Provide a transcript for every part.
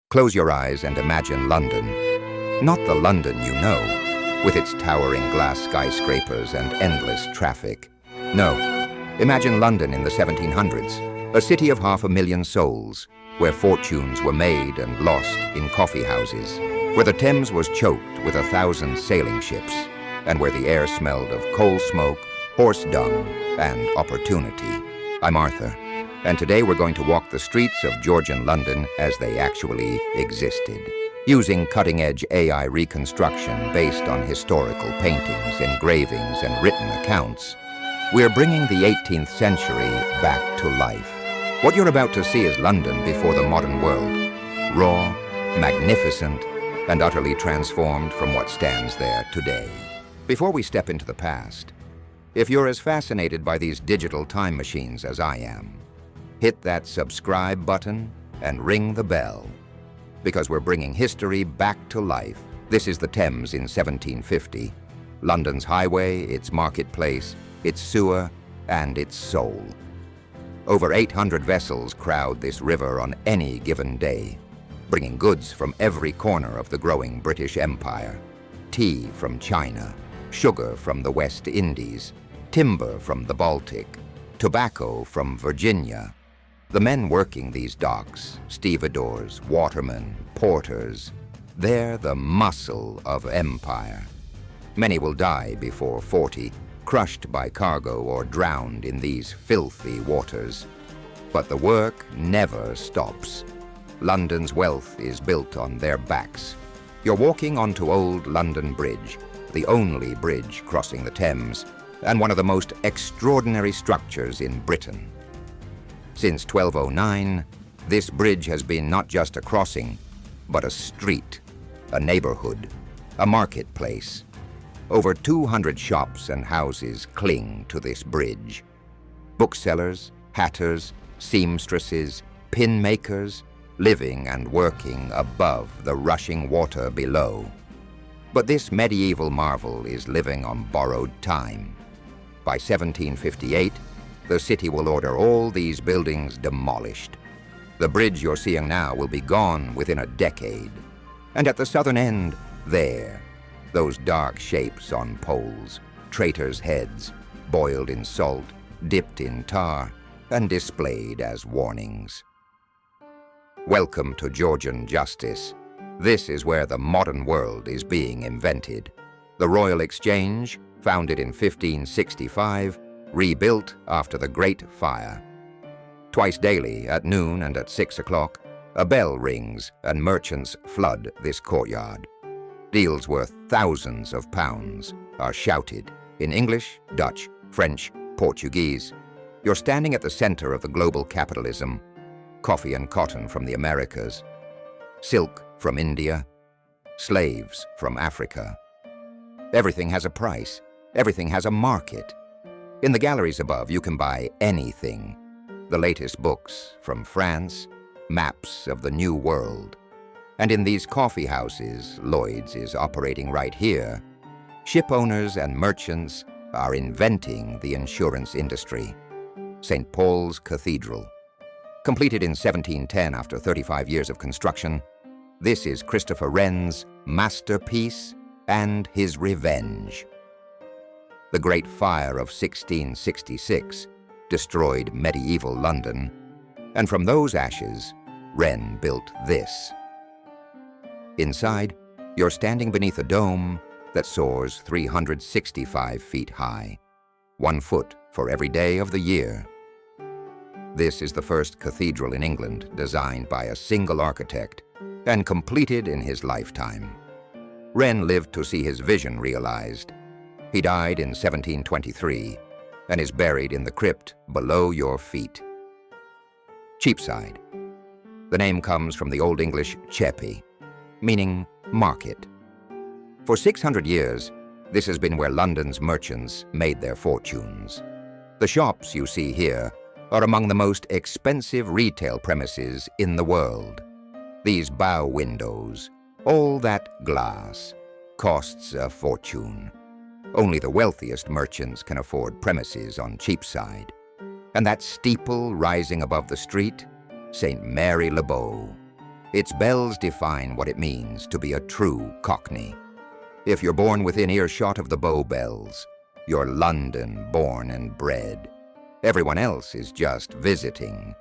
Close your eyes and imagine London. Not the London you know, with its towering glass skyscrapers and endless traffic. No, imagine London in the 1700s, a city of 500,000 souls, where fortunes were made and lost in coffee houses, where the Thames was choked with 1,000 sailing ships, and where the air smelled of coal smoke, horse dung, and opportunity. I'm Arthur, and today we're going to walk the streets of Georgian London as they actually existed, using cutting-edge AI reconstruction based on historical paintings, engravings, and written accounts. We're bringing the 18th century back to life. What you're about to see is London before the modern world, raw, magnificent, and utterly transformed from what stands there today. Before we step into the past, if you're as fascinated by these digital time machines as I am, hit that subscribe button and ring the bell, because we're bringing history back to life. This is the Thames in 1750, London's highway, its marketplace, its sewer, and its soul. Over 800 vessels crowd this river on any given day, bringing goods from every corner of the growing British Empire. Tea from China, sugar from the West Indies, timber from the Baltic, tobacco from Virginia. The men working these docks, stevedores, watermen, porters, they're the muscle of empire. Many will die before 40, crushed by cargo or drowned in these filthy waters. But the work never stops. London's wealth is built on their backs. You're walking onto Old London Bridge, the only bridge crossing the Thames, and one of the most extraordinary structures in Britain. Since 1209, this bridge has been not just a crossing, but a street, a neighborhood, a marketplace. Over 200 shops and houses cling to this bridge. Booksellers, hatters, seamstresses, pin makers, living and working above the rushing water below. But this medieval marvel is living on borrowed time. By 1758, the city will order all these buildings demolished. The bridge you're seeing now will be gone within a decade. And at the southern end, there, those dark shapes on poles, traitors' heads, boiled in salt, dipped in tar, and displayed as warnings. Welcome to Georgian justice. This is where the modern world is being invented. The Royal Exchange, founded in 1565, rebuilt after the Great Fire. Twice daily, at noon and at 6 o'clock, a bell rings and merchants flood this courtyard. Deals worth thousands of pounds are shouted in English, Dutch, French, Portuguese. You're standing at the center of the global capitalism. Coffee and cotton from the Americas, silk from India, slaves from Africa. Everything has a price. Everything has a market. In the galleries above, you can buy anything. The latest books from France, maps of the New World. And in these coffee houses, Lloyd's is operating right here, ship owners and merchants are inventing the insurance industry. St. Paul's Cathedral. Completed in 1710 after 35 years of construction, this is Christopher Wren's masterpiece and his revenge. The Great Fire of 1666 destroyed medieval London, and from those ashes, Wren built this. Inside, you're standing beneath a dome that soars 365 feet high, 1 foot for every day of the year. This is the first cathedral in England designed by a single architect and completed in his lifetime. Wren lived to see his vision realized. He died in 1723 and is buried in the crypt below your feet. Cheapside. The name comes from the Old English chepi, meaning market. For 600 years, this has been where London's merchants made their fortunes. The shops you see here are among the most expensive retail premises in the world. These bow windows, all that glass, costs a fortune. Only the wealthiest merchants can afford premises on Cheapside. And that steeple rising above the street, St. Mary le Bow. Its bells define what it means to be a true Cockney. If you're born within earshot of the Bow Bells, you're London born and bred. Everyone else is just visiting.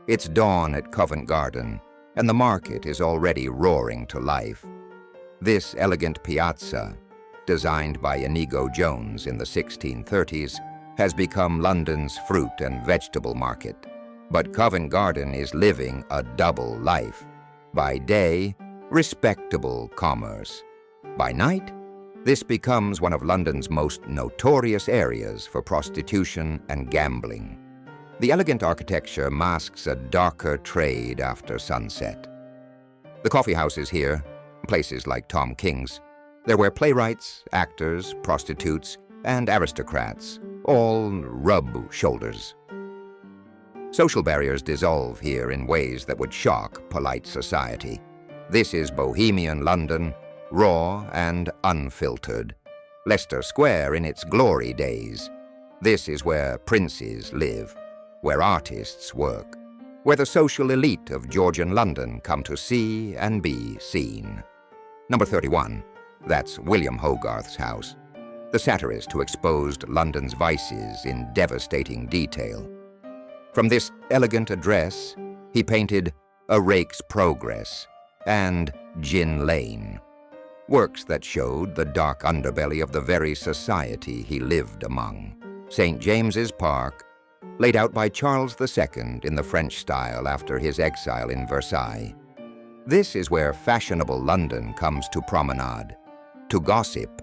It's dawn at Covent Garden, and the market is already roaring to life. This elegant piazza, designed by Inigo Jones in the 1630s, has become London's fruit and vegetable market. But Covent Garden is living a double life. By day, respectable commerce. By night, this becomes one of London's most notorious areas for prostitution and gambling. The elegant architecture masks a darker trade after sunset. The coffee houses here, places like Tom King's, they're where playwrights, actors, prostitutes, and aristocrats all rub shoulders. Social barriers dissolve here in ways that would shock polite society. This is bohemian London, raw and unfiltered. Leicester Square in its glory days. This is where princes live, where artists work, where the social elite of Georgian London come to see and be seen. Number 31, that's William Hogarth's house, the satirist who exposed London's vices in devastating detail. From this elegant address, he painted A Rake's Progress and Gin Lane, works that showed the dark underbelly of the very society he lived among. St. James's Park, laid out by Charles II in the French style after his exile in Versailles. This is where fashionable London comes to promenade, to gossip,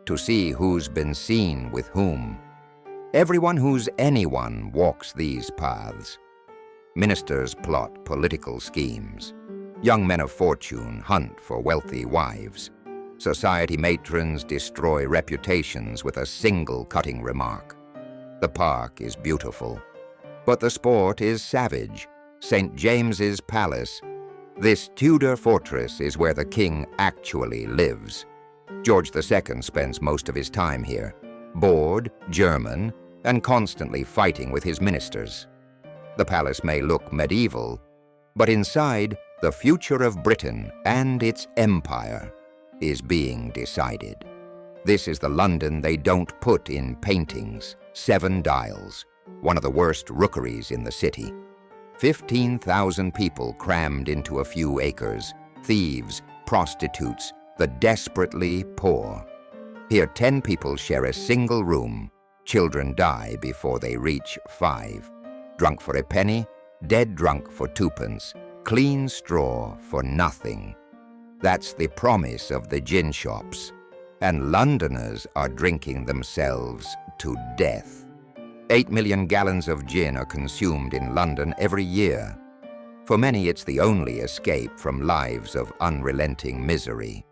to see who's been seen with whom. Everyone who's anyone walks these paths. Ministers plot political schemes. Young men of fortune hunt for wealthy wives. Society matrons destroy reputations with a single cutting remark. The park is beautiful, but the sport is savage. St. James's Palace. This Tudor fortress is where the king actually lives. George II spends most of his time here, bored, German, and constantly fighting with his ministers. The palace may look medieval, but inside, the future of Britain and its empire is being decided. This is the London they don't put in paintings. 7 Dials, one of the worst rookeries in the city. 15,000 people crammed into a few acres. Thieves, prostitutes, the desperately poor. Here 10 people share a single room. Children die before they reach 5. Drunk for a penny, dead drunk for 2p. Clean straw for nothing. That's the promise of the gin shops. And Londoners are drinking themselves to death. 8 million gallons of gin are consumed in London every year. For many, it's the only escape from lives of unrelenting misery.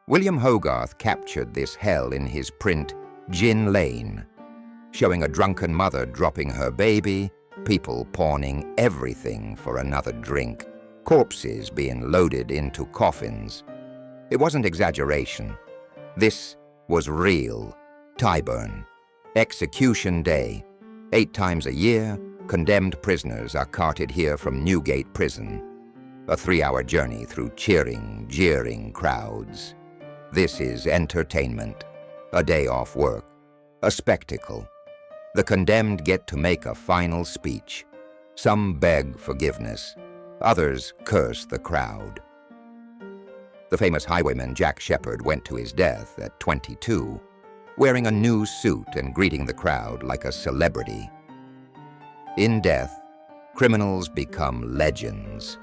William Hogarth captured this hell in his print Gin Lane, showing a drunken mother dropping her baby, people pawning everything for another drink, corpses being loaded into coffins. It wasn't exaggeration. This was real. Tyburn. Execution Day. 8 times a year, condemned prisoners are carted here from Newgate Prison. A 3-hour journey through cheering, jeering crowds. This is entertainment. A day off work. A spectacle. The condemned get to make a final speech. Some beg forgiveness. Others curse the crowd. The famous highwayman Jack Sheppard went to his death at 22, wearing a new suit and greeting the crowd like a celebrity. In death, criminals become legends.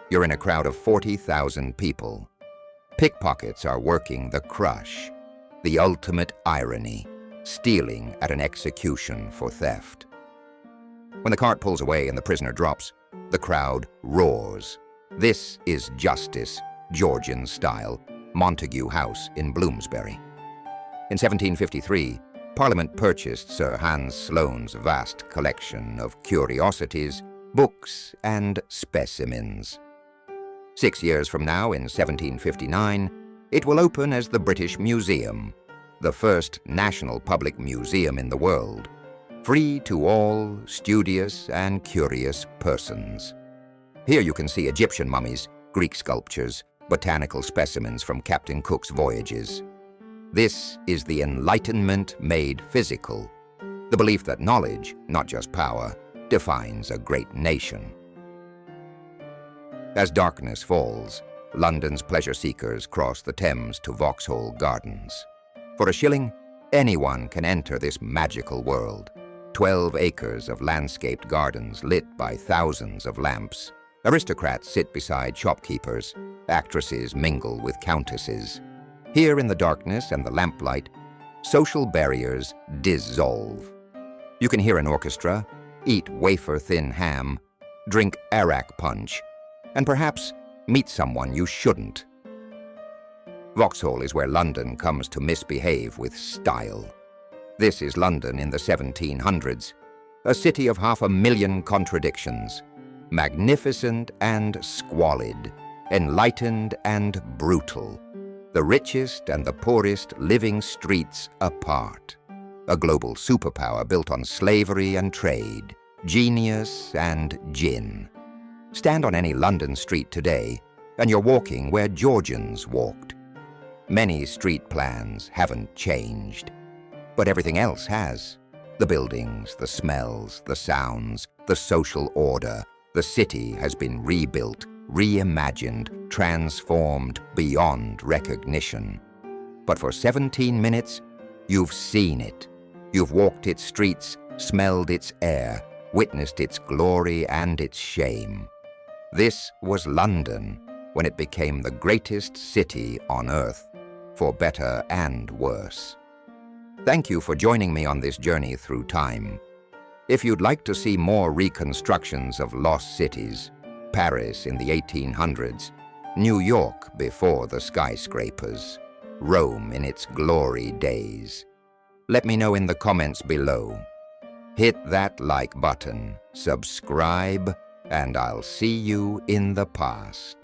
You're in a crowd of 40,000 people. Pickpockets are working the crush, the ultimate irony, stealing at an execution for theft. When the cart pulls away and the prisoner drops, the crowd roars. This is justice, Georgian style, Montague House in Bloomsbury. In 1753, Parliament purchased Sir Hans Sloane's vast collection of curiosities, books, and specimens. 6 years from now, in 1759, it will open as the British Museum, the first national public museum in the world, free to all studious and curious persons. Here you can see Egyptian mummies, Greek sculptures, botanical specimens from Captain Cook's voyages. This is the Enlightenment made physical, the belief that knowledge, not just power, defines a great nation. As darkness falls, London's pleasure seekers cross the Thames to Vauxhall Gardens. For a shilling, anyone can enter this magical world. 12 acres of landscaped gardens lit by thousands of lamps. Aristocrats sit beside shopkeepers. Actresses mingle with countesses. Here in the darkness and the lamplight, social barriers dissolve. You can hear an orchestra, eat wafer-thin ham, drink arak punch, and perhaps meet someone you shouldn't. Vauxhall is where London comes to misbehave with style. This is London in the 1700s, a city of 500,000 contradictions, magnificent and squalid, enlightened and brutal, the richest and the poorest living streets apart, a global superpower built on slavery and trade, genius and gin. Stand on any London street today, and you're walking where Georgians walked. Many street plans haven't changed, but everything else has. The buildings, the smells, the sounds, the social order. The city has been rebuilt, reimagined, transformed beyond recognition. But for 17 minutes, you've seen it. You've walked its streets, smelled its air, witnessed its glory and its shame. This was London when it became the greatest city on earth, for better and worse. Thank you for joining me on this journey through time. If you'd like to see more reconstructions of lost cities, Paris in the 1800s, New York before the skyscrapers, Rome in its glory days, let me know in the comments below. Hit that like button, subscribe, and I'll see you in the past.